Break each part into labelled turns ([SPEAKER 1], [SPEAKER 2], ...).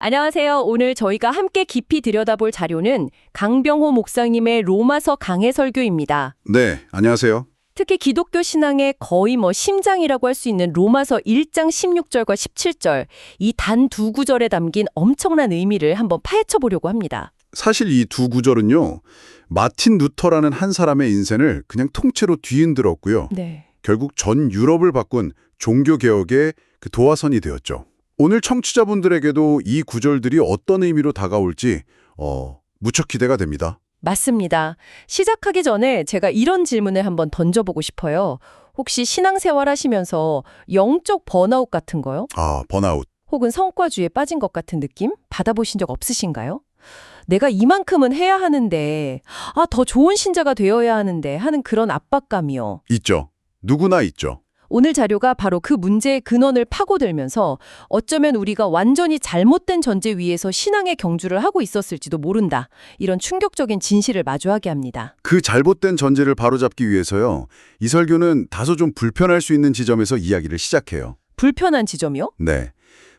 [SPEAKER 1] 안녕하세요. 오늘 저희가 함께 깊이 들여다볼 자료는 강병호 목사님의 로마서 강해 설교입니다.
[SPEAKER 2] 네, 안녕하세요.
[SPEAKER 1] 특히 기독교 신앙의 거의 심장이라고 할 수 있는 로마서 1장 16절과 17절, 이 단 두 구절에 담긴 엄청난 의미를 한번 파헤쳐 보려고 합니다.
[SPEAKER 2] 사실 이 두 구절은요, 마틴 루터라는 한 사람의 인생을 그냥 통째로 뒤흔들었고요.
[SPEAKER 1] 네.
[SPEAKER 2] 결국 전 유럽을 바꾼 종교개혁의 그 도화선이 되었죠. 오늘 청취자분들에게도 이 구절들이 어떤 의미로 다가올지 무척 기대가 됩니다.
[SPEAKER 1] 맞습니다. 시작하기 전에 제가 이런 질문을 한번 던져보고 싶어요. 혹시 신앙생활 하시면서 영적 번아웃 같은 거요?
[SPEAKER 2] 번아웃.
[SPEAKER 1] 혹은 성과주의에 빠진 것 같은 느낌 받아보신 적 없으신가요? 내가 이만큼은 해야 하는데, 더 좋은 신자가 되어야 하는데 하는 그런 압박감이요.
[SPEAKER 2] 있죠. 누구나 있죠.
[SPEAKER 1] 오늘 자료가 바로 그 문제의 근원을 파고들면서 어쩌면 우리가 완전히 잘못된 전제 위에서 신앙의 경주를 하고 있었을지도 모른다. 이런 충격적인 진실을 마주하게 합니다.
[SPEAKER 2] 그 잘못된 전제를 바로잡기 위해서요, 이 설교는 다소 좀 불편할 수 있는 지점에서 이야기를 시작해요.
[SPEAKER 1] 불편한 지점이요?
[SPEAKER 2] 네.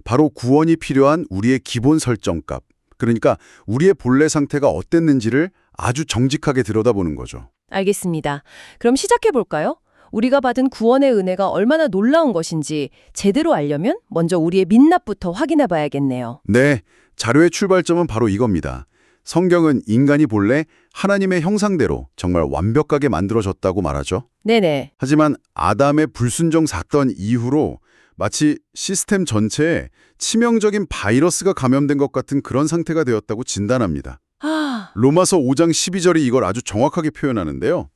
[SPEAKER 2] 바로 구원이 필요한 우리의 기본 설정값. 그러니까 우리의 본래 상태가 어땠는지를 아주 정직하게 들여다보는 거죠.
[SPEAKER 1] 알겠습니다. 그럼 시작해 볼까요? 우리가 받은 구원의 은혜가 얼마나 놀라운 것인지 제대로 알려면 먼저 우리의 민낯부터 확인해 봐야겠네요.
[SPEAKER 2] 네, 자료의 출발점은 바로 이겁니다. 성경은 인간이 본래 하나님의 형상대로 정말 완벽하게 만들어졌다고 말하죠.
[SPEAKER 1] 네네.
[SPEAKER 2] 하지만 아담의 불순종 사건 이후로 마치 시스템 전체에 치명적인 바이러스가 감염된 것 같은 그런 상태가 되었다고 진단합니다. 로마서 5장 12절이 이걸 아주 정확하게 표현하는데요.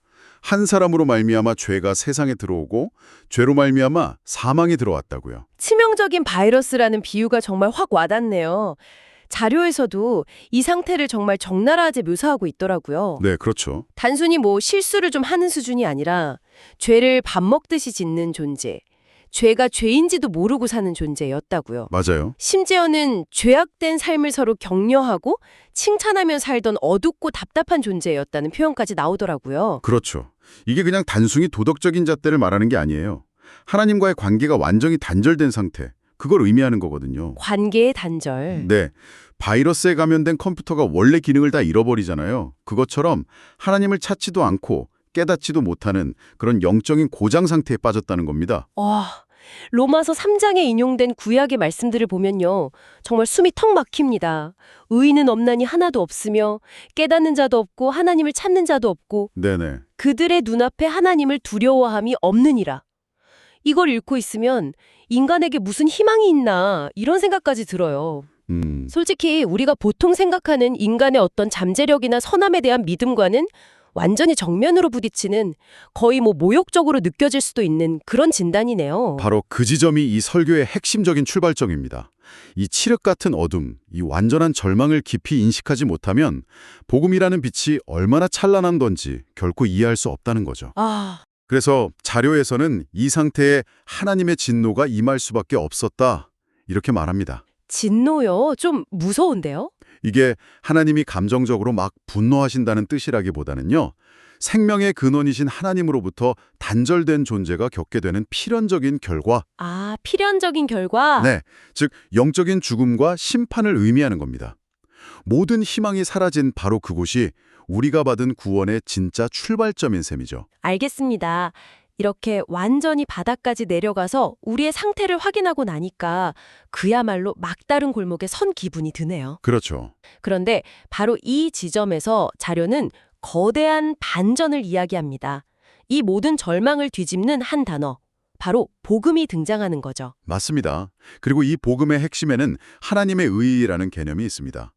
[SPEAKER 2] 한 사람으로 말미암아 죄가 세상에 들어오고 죄로 말미암아 사망이 들어왔다고요.
[SPEAKER 1] 치명적인 바이러스라는 비유가 정말 확 와닿네요. 자료에서도 이 상태를 정말 적나라하게 묘사하고 있더라고요.
[SPEAKER 2] 네, 그렇죠.
[SPEAKER 1] 단순히 실수를 좀 하는 수준이 아니라 죄를 밥 먹듯이 짓는 존재, 죄가 죄인지도 모르고 사는 존재였다고요.
[SPEAKER 2] 맞아요.
[SPEAKER 1] 심지어는 죄악된 삶을 서로 격려하고 칭찬하며 살던 어둡고 답답한 존재였다는 표현까지 나오더라고요.
[SPEAKER 2] 그렇죠. 이게 그냥 단순히 도덕적인 잣대를 말하는 게 아니에요. 하나님과의 관계가 완전히 단절된 상태, 그걸 의미하는 거거든요.
[SPEAKER 1] 관계의 단절.
[SPEAKER 2] 네, 바이러스에 감염된 컴퓨터가 원래 기능을 다 잃어버리잖아요. 그것처럼 하나님을 찾지도 않고 깨닫지도 못하는 그런 영적인 고장 상태에 빠졌다는 겁니다.
[SPEAKER 1] 로마서 3장에 인용된 구약의 말씀들을 보면요. 정말 숨이 턱 막힙니다. 의인은 없나니 하나도 없으며 깨닫는 자도 없고 하나님을 찾는 자도 없고
[SPEAKER 2] 네네.
[SPEAKER 1] 그들의 눈앞에 하나님을 두려워함이 없느니라. 이걸 읽고 있으면 인간에게 무슨 희망이 있나 이런 생각까지 들어요. 솔직히 우리가 보통 생각하는 인간의 어떤 잠재력이나 선함에 대한 믿음과는 완전히 정면으로 부딪히는 거의 모욕적으로 느껴질 수도 있는 그런 진단이네요.
[SPEAKER 2] 바로 그 지점이 이 설교의 핵심적인 출발점입니다. 이 칠흑 같은 어둠, 이 완전한 절망을 깊이 인식하지 못하면 복음이라는 빛이 얼마나 찬란한 건지 결코 이해할 수 없다는 거죠. 그래서 자료에서는 이 상태에 하나님의 진노가 임할 수밖에 없었다, 이렇게 말합니다.
[SPEAKER 1] 진노요? 좀 무서운데요?
[SPEAKER 2] 이게 하나님이 감정적으로 막 분노하신다는 뜻이라기보다는요, 생명의 근원이신 하나님으로부터 단절된 존재가 겪게 되는 필연적인 결과,
[SPEAKER 1] 필연적인 결과?
[SPEAKER 2] 네, 즉 영적인 죽음과 심판을 의미하는 겁니다. 모든 희망이 사라진 바로 그곳이 우리가 받은 구원의 진짜 출발점인 셈이죠.
[SPEAKER 1] 알겠습니다. 이렇게 완전히 바닥까지 내려가서 우리의 상태를 확인하고 나니까 그야말로 막다른 골목에 선 기분이 드네요.
[SPEAKER 2] 그렇죠.
[SPEAKER 1] 그런데 바로 이 지점에서 자료는 거대한 반전을 이야기합니다. 이 모든 절망을 뒤집는 한 단어, 바로 복음이 등장하는 거죠.
[SPEAKER 2] 맞습니다. 그리고 이 복음의 핵심에는 하나님의 의의라는 개념이 있습니다.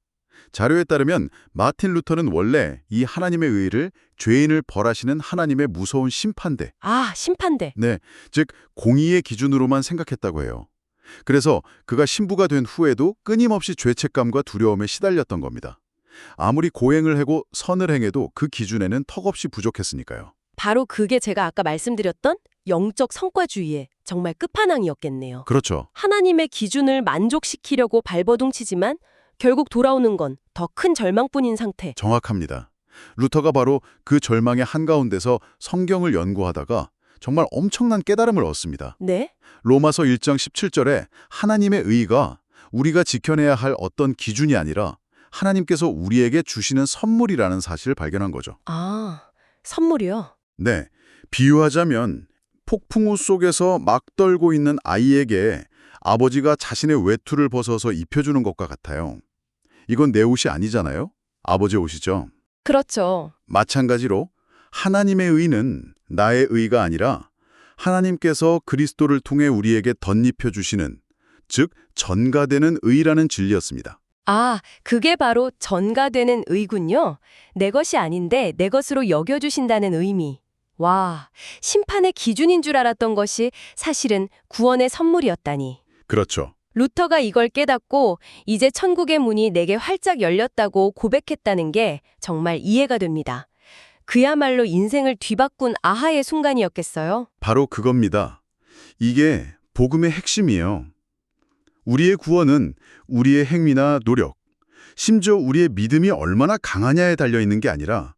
[SPEAKER 2] 자료에 따르면 마틴 루터는 원래 이 하나님의 의의를 죄인을 벌하시는 하나님의 무서운 심판대,
[SPEAKER 1] 심판대.
[SPEAKER 2] 네, 즉 공의의 기준으로만 생각했다고 해요. 그래서 그가 신부가 된 후에도 끊임없이 죄책감과 두려움에 시달렸던 겁니다. 아무리 고행을 하고 선을 행해도 그 기준에는 턱없이 부족했으니까요.
[SPEAKER 1] 바로 그게 제가 아까 말씀드렸던 영적 성과주의의 정말 끝판왕이었겠네요.
[SPEAKER 2] 그렇죠.
[SPEAKER 1] 하나님의 기준을 만족시키려고 발버둥치지만 결국 돌아오는 건 더 큰 절망뿐인 상태.
[SPEAKER 2] 정확합니다. 루터가 바로 그 절망의 한가운데서 성경을 연구하다가 정말 엄청난 깨달음을 얻습니다.
[SPEAKER 1] 네?
[SPEAKER 2] 로마서 1장 17절에 하나님의 의가 우리가 지켜내야 할 어떤 기준이 아니라 하나님께서 우리에게 주시는 선물이라는 사실을 발견한 거죠.
[SPEAKER 1] 아, 선물이요?
[SPEAKER 2] 네, 비유하자면 폭풍우 속에서 막 떨고 있는 아이에게 아버지가 자신의 외투를 벗어서 입혀주는 것과 같아요. 이건 내 옷이 아니잖아요? 아버지의 옷이죠.
[SPEAKER 1] 그렇죠.
[SPEAKER 2] 마찬가지로 하나님의 의는 나의 의가 아니라 하나님께서 그리스도를 통해 우리에게 덧입혀 주시는, 즉 전가되는 의라는 진리였습니다.
[SPEAKER 1] 아, 그게 바로 전가되는 의군요. 내 것이 아닌데 내 것으로 여겨주신다는 의미. 와, 심판의 기준인 줄 알았던 것이 사실은 구원의 선물이었다니.
[SPEAKER 2] 그렇죠.
[SPEAKER 1] 루터가 이걸 깨닫고 이제 천국의 문이 내게 활짝 열렸다고 고백했다는 게 정말 이해가 됩니다. 그야말로 인생을 뒤바꾼 아하의 순간이었겠어요?
[SPEAKER 2] 바로 그겁니다. 이게 복음의 핵심이에요. 우리의 구원은 우리의 행위나 노력, 심지어 우리의 믿음이 얼마나 강하냐에 달려있는 게 아니라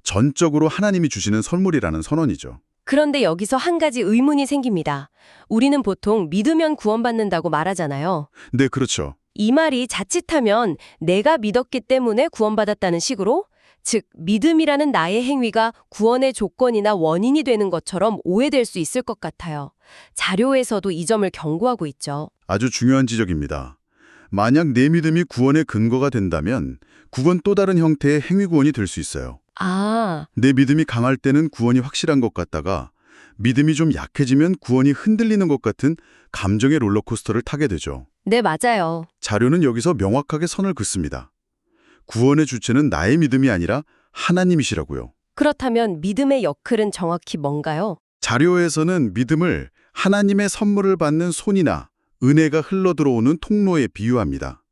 [SPEAKER 2] 전적으로 하나님이 주시는 선물이라는 선언이죠.
[SPEAKER 1] 그런데 여기서 한 가지 의문이 생깁니다. 우리는 보통 믿으면 구원받는다고 말하잖아요.
[SPEAKER 2] 네, 그렇죠.
[SPEAKER 1] 이 말이 자칫하면 내가 믿었기 때문에 구원받았다는 식으로, 즉 믿음이라는 나의 행위가 구원의 조건이나 원인이 되는 것처럼 오해될 수 있을 것 같아요. 자료에서도 이 점을 경고하고 있죠.
[SPEAKER 2] 아주 중요한 지적입니다. 만약 내 믿음이 구원의 근거가 된다면 그건 또 다른 형태의 행위 구원이 될 수 있어요.
[SPEAKER 1] 아,
[SPEAKER 2] 내 믿음이 강할 때는 구원이 확실한 것 같다가 믿음이 좀 약해지면 구원이 흔들리는 것 같은 감정의 롤러코스터를 타게 되죠.
[SPEAKER 1] 네, 맞아요.
[SPEAKER 2] 자료는 여기서 명확하게 선을 긋습니다. 구원의 주체는 나의 믿음이 아니라 하나님이시라고요.
[SPEAKER 1] 그렇다면 믿음의 역할은 정확히 뭔가요?
[SPEAKER 2] 자료에서는 믿음을 하나님의 선물을 받는 손이나 은혜가 흘러들어오는 통로에 비유합니다.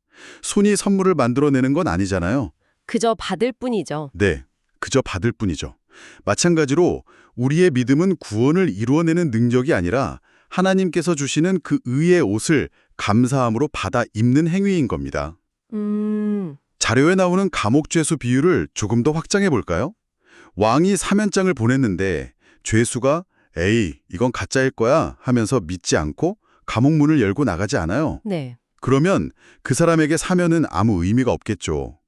[SPEAKER 2] 손이 선물을 만들어내는 건 아니잖아요.
[SPEAKER 1] 그저 받을 뿐이죠.
[SPEAKER 2] 네, 그저 받을 뿐이죠. 마찬가지로 우리의 믿음은 구원을 이루어내는 능력이 아니라 하나님께서 주시는 그 의의 옷을 감사함으로 받아 입는 행위인 겁니다. 자료에 나오는 감옥 죄수 비유를 조금 더 확장해 볼까요? 왕이 사면장을 보냈는데 죄수가 에이, 이건 가짜일 거야 하면서 믿지 않고 감옥 문을 열고 나가지 않아요.
[SPEAKER 1] 네.
[SPEAKER 2] 그러면 그 사람에게 사면은 아무 의미가 없겠죠.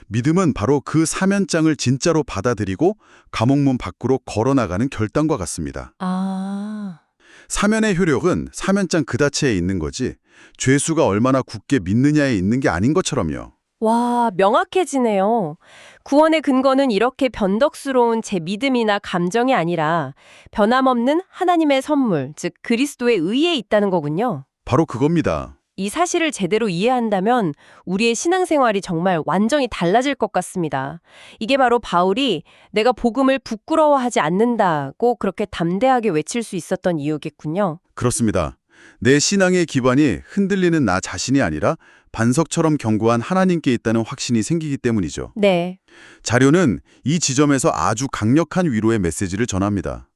[SPEAKER 2] 믿음은 바로 그 사면장을 진짜로 받아들이고 감옥문 밖으로 걸어나가는 결단과 같습니다.
[SPEAKER 1] 아,
[SPEAKER 2] 사면의 효력은 사면장 그 자체에 있는 거지 죄수가 얼마나 굳게 믿느냐에 있는 게 아닌 것처럼요.
[SPEAKER 1] 와, 명확해지네요. 구원의 근거는 이렇게 변덕스러운 제 믿음이나 감정이 아니라 변함없는 하나님의 선물, 즉 그리스도의 의에 있다는 거군요.
[SPEAKER 2] 바로 그겁니다.
[SPEAKER 1] 이 사실을 제대로 이해한다면 우리의 신앙생활이 정말 완전히 달라질 것 같습니다. 이게 바로 바울이 내가 복음을 부끄러워하지 않는다고 그렇게 담대하게 외칠 수 있었던 이유겠군요.
[SPEAKER 2] 그렇습니다. 내 신앙의 기반이 흔들리는 나 자신이 아니라 반석처럼 견고한 하나님께 있다는 확신이 생기기 때문이죠.
[SPEAKER 1] 네.
[SPEAKER 2] 자료는 이 지점에서 아주 강력한 위로의 메시지를 전합니다.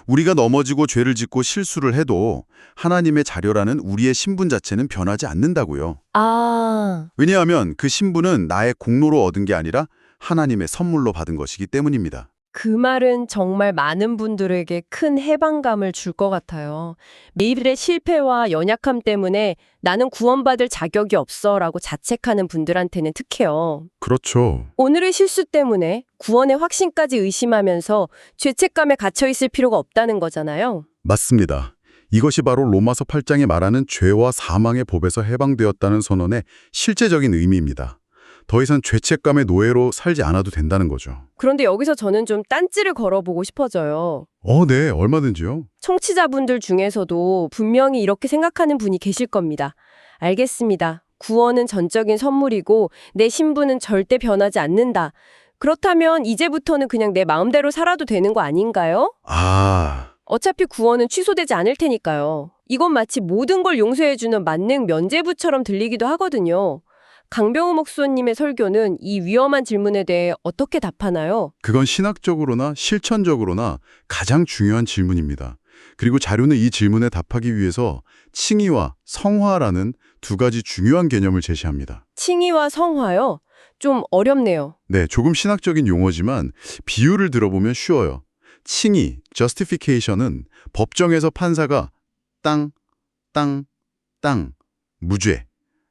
[SPEAKER 2] 우리가 넘어지고 죄를 짓고 실수를 해도 하나님의 자녀라는 우리의 신분 자체는 변하지 않는다고요.
[SPEAKER 1] 아,
[SPEAKER 2] 왜냐하면 그 신분은 나의 공로로 얻은 게 아니라 하나님의 선물로 받은 것이기 때문입니다.
[SPEAKER 1] 그 말은 정말 많은 분들에게 큰 해방감을 줄 것 같아요. 매일의 실패와 연약함 때문에 나는 구원받을 자격이 없어라고 자책하는 분들한테는 특히요.
[SPEAKER 2] 그렇죠.
[SPEAKER 1] 오늘의 실수 때문에 구원의 확신까지 의심하면서 죄책감에 갇혀 있을 필요가 없다는 거잖아요.
[SPEAKER 2] 맞습니다. 이것이 바로 로마서 8장에 말하는 죄와 사망의 법에서 해방되었다는 선언의 실제적인 의미입니다. 더 이상 죄책감의 노예로 살지 않아도 된다는 거죠.
[SPEAKER 1] 그런데 여기서 저는 좀 딴지를 걸어보고 싶어져요.
[SPEAKER 2] 네, 얼마든지요.
[SPEAKER 1] 청취자분들 중에서도 분명히 이렇게 생각하는 분이 계실 겁니다. 알겠습니다. 구원은 전적인 선물이고 내 신분은 절대 변하지 않는다. 그렇다면 이제부터는 그냥 내 마음대로 살아도 되는 거 아닌가요? 어차피 구원은 취소되지 않을 테니까요. 이건 마치 모든 걸 용서해주는 만능 면죄부처럼 들리기도 하거든요. 강병우 목사님의 설교는 이 위험한 질문에 대해 어떻게 답하나요?
[SPEAKER 2] 그건 신학적으로나 실천적으로나 가장 중요한 질문입니다. 그리고 자료는 이 질문에 답하기 위해서 칭의와 성화라는 두 가지 중요한 개념을 제시합니다.
[SPEAKER 1] 칭의와 성화요? 좀 어렵네요.
[SPEAKER 2] 네, 조금 신학적인 용어지만 비유를 들어보면 쉬워요. 칭의, justification은 법정에서 판사가 땅, 무죄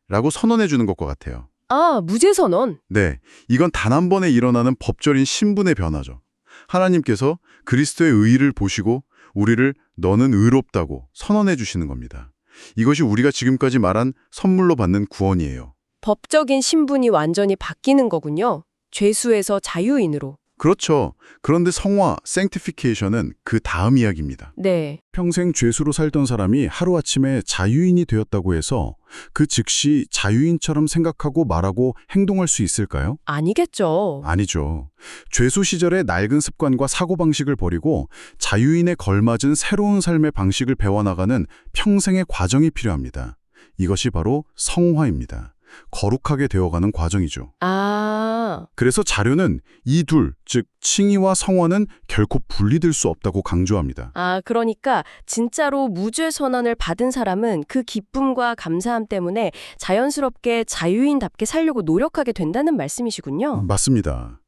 [SPEAKER 2] 라고 선언해 주는 것과 같아요.
[SPEAKER 1] 아, 무죄 선언.
[SPEAKER 2] 네, 이건 단 한 번에 일어나는 법적인 신분의 변화죠. 하나님께서 그리스도의 의의를 보시고 우리를 너는 의롭다고 선언해 주시는 겁니다. 이것이 우리가 지금까지 말한 선물로 받는 구원이에요.
[SPEAKER 1] 법적인 신분이 완전히 바뀌는 거군요. 죄수에서 자유인으로.
[SPEAKER 2] 그렇죠. 그런데 성화, sanctification은 그 다음 이야기입니다.
[SPEAKER 1] 네.
[SPEAKER 2] 평생 죄수로 살던 사람이 하루아침에 자유인이 되었다고 해서 그 즉시 자유인처럼 생각하고 말하고 행동할 수 있을까요?
[SPEAKER 1] 아니겠죠.
[SPEAKER 2] 아니죠. 죄수 시절의 낡은 습관과 사고방식을 버리고 자유인에 걸맞은 새로운 삶의 방식을 배워나가는 평생의 과정이 필요합니다. 이것이 바로 성화입니다. 거룩하게 되어가는 과정이죠.
[SPEAKER 1] 아,
[SPEAKER 2] 그래서 자료는 이 둘, 즉 칭의와 성화는 결코 분리될 수 없다고 강조합니다.
[SPEAKER 1] 그러니까 진짜로 무죄 선언을 받은 사람은 그 기쁨과 감사함 때문에 자연스럽게 자유인답게 살려고 노력하게 된다는 말씀이시군요.
[SPEAKER 2] 맞습니다.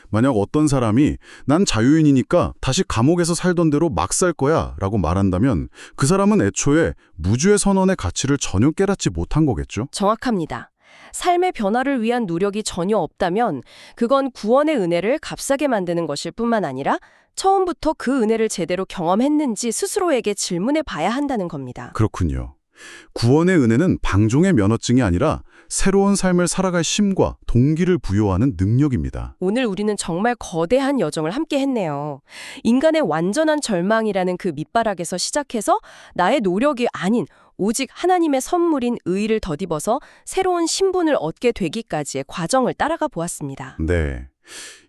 [SPEAKER 2] 만약 어떤 사람이 난 자유인이니까 다시 감옥에서 살던 대로 막 살 거야 라고 말한다면 그 사람은 애초에 무죄 선언의 가치를 전혀 깨닫지 못한 거겠죠?
[SPEAKER 1] 정확합니다. 삶의 변화를 위한 노력이 전혀 없다면 그건 구원의 은혜를 값싸게 만드는 것일 뿐만 아니라 처음부터 그 은혜를 제대로 경험했는지 스스로에게 질문해 봐야 한다는 겁니다.
[SPEAKER 2] 그렇군요. 구원의 은혜는 방종의 면허증이 아니라 새로운 삶을 살아갈 힘과 동기를 부여하는 능력입니다.
[SPEAKER 1] 오늘 우리는 정말 거대한 여정을 함께 했네요. 인간의 완전한 절망이라는 그 밑바닥에서 시작해서 나의 노력이 아닌 오직 하나님의 선물인 의의를 덧입어서 새로운 신분을 얻게 되기까지의 과정을 따라가 보았습니다.
[SPEAKER 2] 네.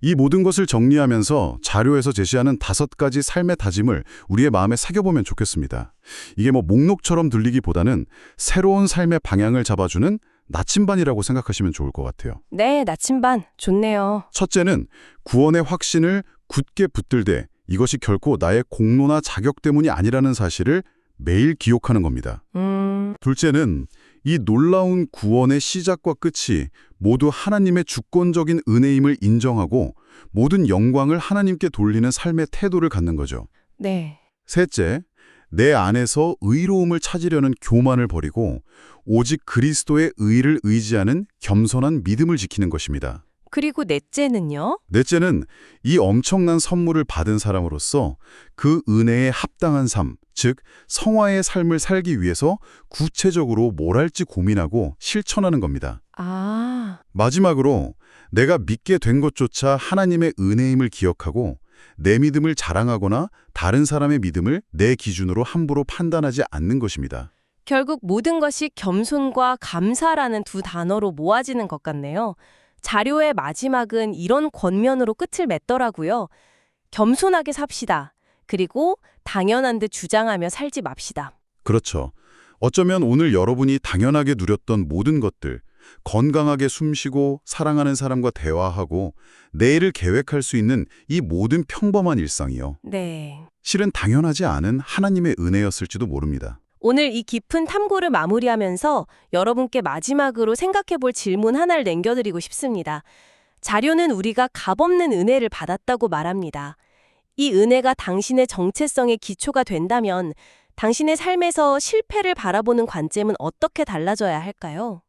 [SPEAKER 2] 이 모든 것을 정리하면서 자료에서 제시하는 5가지 삶의 다짐을 우리의 마음에 새겨보면 좋겠습니다. 이게 목록처럼 들리기보다는 새로운 삶의 방향을 잡아주는 나침반이라고 생각하시면 좋을 것 같아요.
[SPEAKER 1] 네, 나침반. 좋네요.
[SPEAKER 2] 첫째는 구원의 확신을 굳게 붙들되 이것이 결코 나의 공로나 자격 때문이 아니라는 사실을 매일 기억하는 겁니다. 둘째는 이 놀라운 구원의 시작과 끝이 모두 하나님의 주권적인 은혜임을 인정하고 모든 영광을 하나님께 돌리는 삶의 태도를 갖는 거죠.
[SPEAKER 1] 네.
[SPEAKER 2] 셋째, 내 안에서 의로움을 찾으려는 교만을 버리고 오직 그리스도의 의를 의지하는 겸손한 믿음을 지키는 것입니다.
[SPEAKER 1] 그리고 넷째는요?
[SPEAKER 2] 넷째는 이 엄청난 선물을 받은 사람으로서 그 은혜에 합당한 삶, 즉 성화의 삶을 살기 위해서 구체적으로 뭘 할지 고민하고 실천하는 겁니다. 마지막으로 내가 믿게 된 것조차 하나님의 은혜임을 기억하고 내 믿음을 자랑하거나 다른 사람의 믿음을 내 기준으로 함부로 판단하지 않는 것입니다.
[SPEAKER 1] 결국 모든 것이 겸손과 감사라는 두 단어로 모아지는 것 같네요. 자료의 마지막은 이런 권면으로 끝을 맺더라고요. 겸손하게 삽시다. 그리고 당연한 듯 주장하며 살지 맙시다.
[SPEAKER 2] 그렇죠. 어쩌면 오늘 여러분이 당연하게 누렸던 모든 것들, 건강하게 숨쉬고 사랑하는 사람과 대화하고 내일을 계획할 수 있는 이 모든 평범한 일상이요.
[SPEAKER 1] 네.
[SPEAKER 2] 실은 당연하지 않은 하나님의 은혜였을지도 모릅니다.
[SPEAKER 1] 오늘 이 깊은 탐구를 마무리하면서 여러분께 마지막으로 생각해 볼 질문 하나를 남겨드리고 싶습니다. 자료는 우리가 값없는 은혜를 받았다고 말합니다. 이 은혜가 당신의 정체성의 기초가 된다면 당신의 삶에서 실패를 바라보는 관점은 어떻게 달라져야 할까요?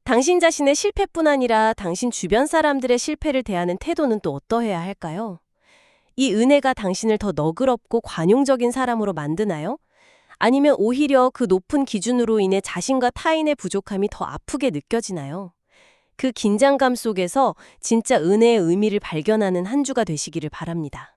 [SPEAKER 1] 당신 자신의 실패뿐 아니라 당신 주변 사람들의 실패를 대하는 태도는 또 어떠해야 할까요? 이 은혜가 당신을 더 너그럽고 관용적인 사람으로 만드나요? 아니면 오히려 그 높은 기준으로 인해 자신과 타인의 부족함이 더 아프게 느껴지나요? 그 긴장감 속에서 진짜 은혜의 의미를 발견하는 한 주가 되시기를 바랍니다.